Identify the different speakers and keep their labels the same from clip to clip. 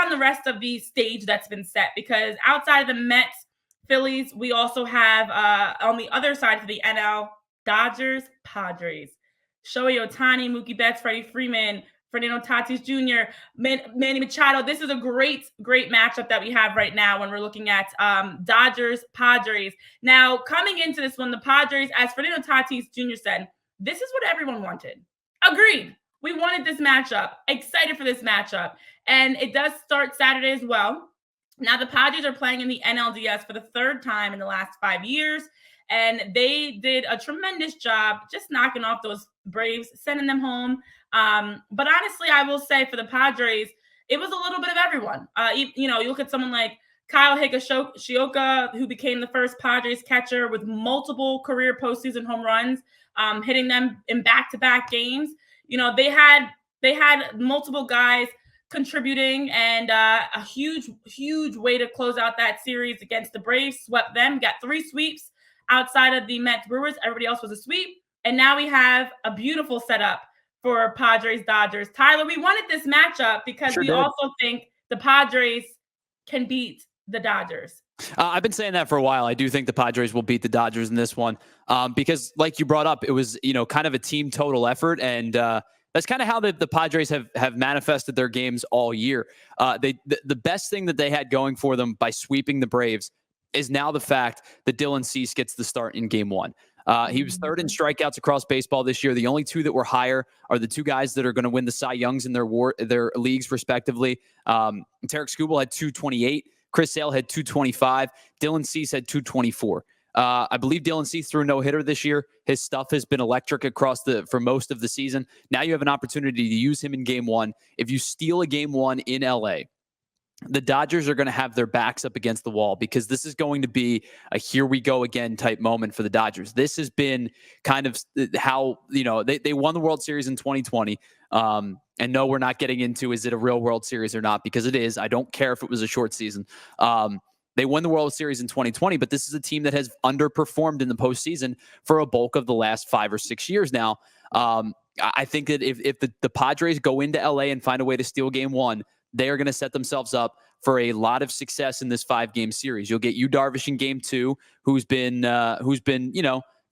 Speaker 1: down the rest of the stage that's been set, because outside of the Mets, Phillies, we also have on the other side for the NL, Dodgers, Padres. Shohei Ohtani, Mookie Betts, Freddie Freeman, Fernando Tatis Jr., Manny Machado. This is a great matchup that we have right now when we're looking at Dodgers, Padres. Now, coming into this one, the Padres, as Fernando Tatis Jr. said, this is what everyone wanted. Agreed. We wanted this matchup. Excited for this matchup. And it does start Saturday as well. Now, the Padres are playing in the NLDS for the third time in the last 5 years. And they did a tremendous job just knocking off those Braves, sending them home. But honestly, I will say for the Padres, it was a little bit of everyone. You look at someone like Kyle Higashioka, who became the first Padres catcher with multiple career postseason home runs, hitting them in back-to-back games. They had multiple guys contributing, and a huge way to close out that series against the Braves. Swept them, got 3 sweeps outside of the Mets Brewers. Everybody else was a sweep. And now we have a beautiful setup for Padres Dodgers. Tyler, we wanted this matchup because we also think the Padres can beat the Dodgers.
Speaker 2: I've been saying that for a while. I do think the Padres will beat the Dodgers in this one because, like you brought up, it was kind of a team total effort, and that's kind of how the Padres have manifested their games all year. The best thing that they had going for them by sweeping the Braves is now the fact that Dylan Cease gets the start in Game 1. He was third in strikeouts across baseball this year. The only 2 that were higher are the 2 guys that are going to win the Cy Youngs in their leagues, respectively. Tarek Skubal had 228. Chris Sale had 225. Dylan Cease had 224. I believe Dylan Cease threw a no-hitter this year. His stuff has been electric for most of the season. Now you have an opportunity to use him in Game 1. If you steal a Game 1 in LA, the Dodgers are going to have their backs up against the wall, because this is going to be a here we go again type moment for the Dodgers. This has been kind of how, they won the World Series in 2020. And no, we're not getting into, is it a real World Series or not? Because it is. I don't care if it was a short season. They won the World Series in 2020, but this is a team that has underperformed in the postseason for a bulk of the last 5 or 6 years now. I think that if the Padres go into LA and find a way to steal Game 1, they are going to set themselves up for a lot of success in this 5-game series. You'll get Yu Darvish in Game 2, who's been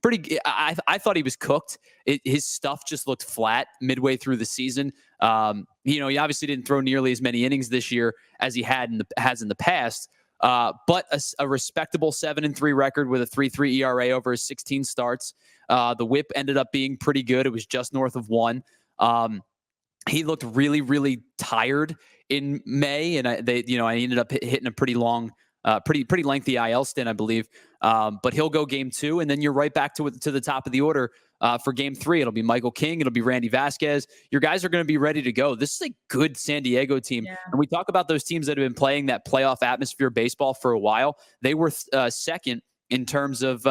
Speaker 2: pretty. I thought he was cooked. His stuff just looked flat midway through the season. He obviously didn't throw nearly as many innings this year as he has in the past. But a respectable 7-3 record with a 3.3 ERA over his 16 starts. The WHIP ended up being pretty good. It was just north of 1. He looked really, really tired in May, and I ended up hitting a pretty long, pretty lengthy IL stint, I believe. But he'll go Game 2, and then you're right back to the top of the order for Game 3. It'll be Michael King. It'll be Randy Vasquez. Your guys are going to be ready to go. This is a good San Diego team. Yeah. And we talk about those teams that have been playing that playoff atmosphere baseball for a while. They were second in terms of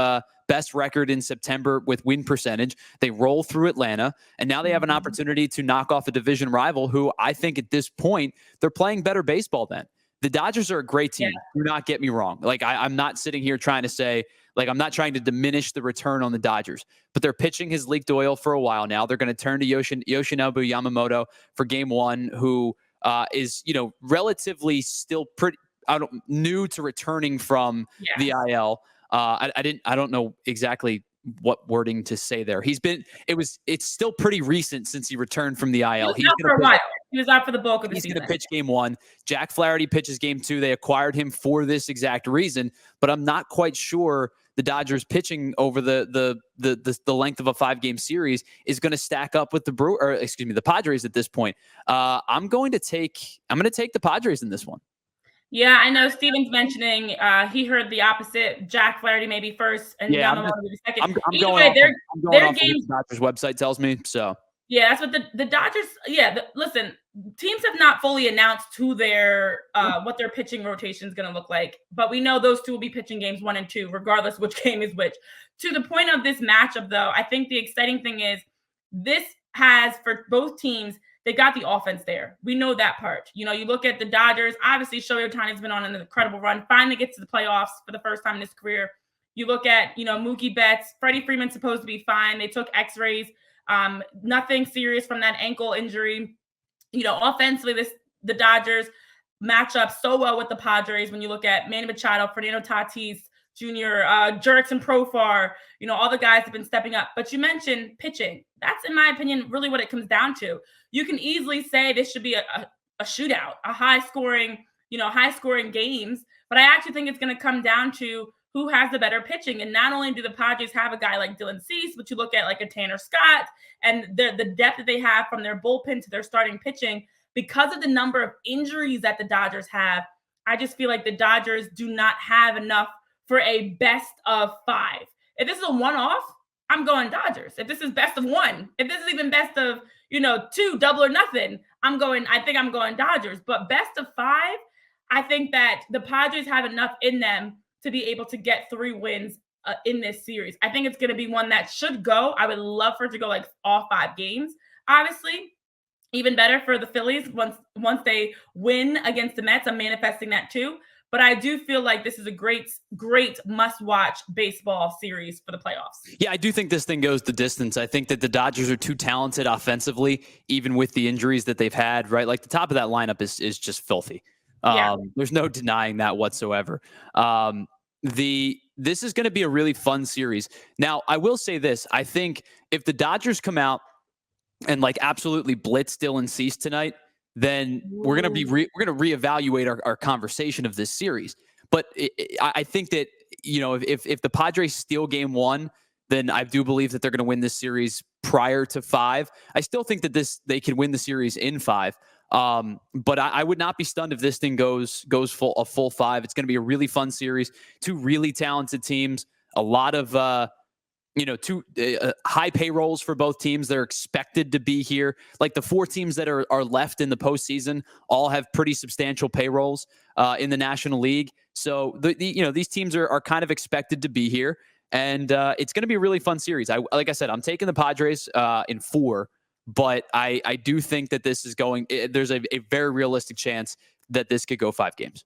Speaker 2: best record in September with win percentage. They roll through Atlanta, and now they have an opportunity to knock off a division rival who I think at this point, they're playing better baseball than. The Dodgers are a great team. Yeah. Do not get me wrong. Like, I'm not sitting here trying to say, I'm not trying to diminish the return on the Dodgers, but their pitching has leaked oil for a while now. They're going to turn to Yoshinobu Yamamoto for Game 1, who is, relatively still pretty new to returning from the IL. I don't know exactly what wording to say there. It's still pretty recent since he returned from the IL.
Speaker 1: He was out for a while. He was out for the bulk of the season.
Speaker 2: He's going to pitch Game 1. Jack Flaherty pitches Game 2. They acquired him for this exact reason, but I'm not quite sure the Dodgers pitching over the length of a 5-game series is going to stack up with the Padres at this point. I'm going to take the Padres in this one.
Speaker 1: Yeah, I know Steven's mentioning he heard the opposite. Jack Flaherty maybe first and Yamamoto maybe second.
Speaker 2: I'm going off the Dodgers website tells me, so.
Speaker 1: Yeah, that's what the Dodgers. Yeah, listen, teams have not fully announced who what their pitching rotation is going to look like, but we know those 2 will be pitching games 1 and 2, regardless which game is which. To the point of this matchup, though, I think the exciting thing is this has, for both teams, they got the offense there. We know that part. You look at the Dodgers, obviously Shohei Ohtani's been on an incredible run, finally gets to the playoffs for the first time in his career. You look at, Mookie Betts, Freddie Freeman's supposed to be fine. They took x-rays, nothing serious from that ankle injury. Offensively, the Dodgers, match up so well with the Padres when you look at Manny Machado, Fernando Tatis Jr., Jurickson Profar, all the guys have been stepping up. But you mentioned pitching. That's, in my opinion, really what it comes down to. You can easily say this should be a shootout, a high-scoring games. But I actually think it's going to come down to who has the better pitching. And not only do the Padres have a guy like Dylan Cease, but you look at like a Tanner Scott and the depth that they have from their bullpen to their starting pitching. Because of the number of injuries that the Dodgers have, I just feel like the Dodgers do not have enough for a best of 5. If this is a one-off, I'm going Dodgers. If this is best of 1, if this is even best of, 2, double or nothing, I think I'm going Dodgers. But best of 5, I think that the Padres have enough in them to be able to get 3 wins in this series. I think it's going to be one that should go. I would love for it to go like all 5 games. Obviously, even better for the Phillies once they win against the Mets. I'm manifesting that too. But I do feel like this is a great, great must-watch baseball series for the playoffs.
Speaker 2: Yeah, I do think this thing goes the distance. I think that the Dodgers are too talented offensively, even with the injuries that they've had, right? Like the top of that lineup is just filthy. There's no denying that whatsoever. This is going to be a really fun series. Now, I will say this. I think if the Dodgers come out and like absolutely blitz Dylan Cease tonight, then we're going to reevaluate our conversation of this series. But I think that, if the Padres steal game 1, then I do believe that they're going to win this series prior to 5. I still think that they can win the series in 5. But I would not be stunned if this thing goes a full 5. It's going to be a really fun series. 2 really talented teams, a lot of, 2 high payrolls for both teams. They're expected to be here. Like the 4 teams that are left in the postseason all have pretty substantial payrolls in the National League. So these teams are kind of expected to be here, and it's going to be a really fun series. Like I said, I'm taking the Padres in 4, but I do think that this is there's a very realistic chance that this could go 5 games.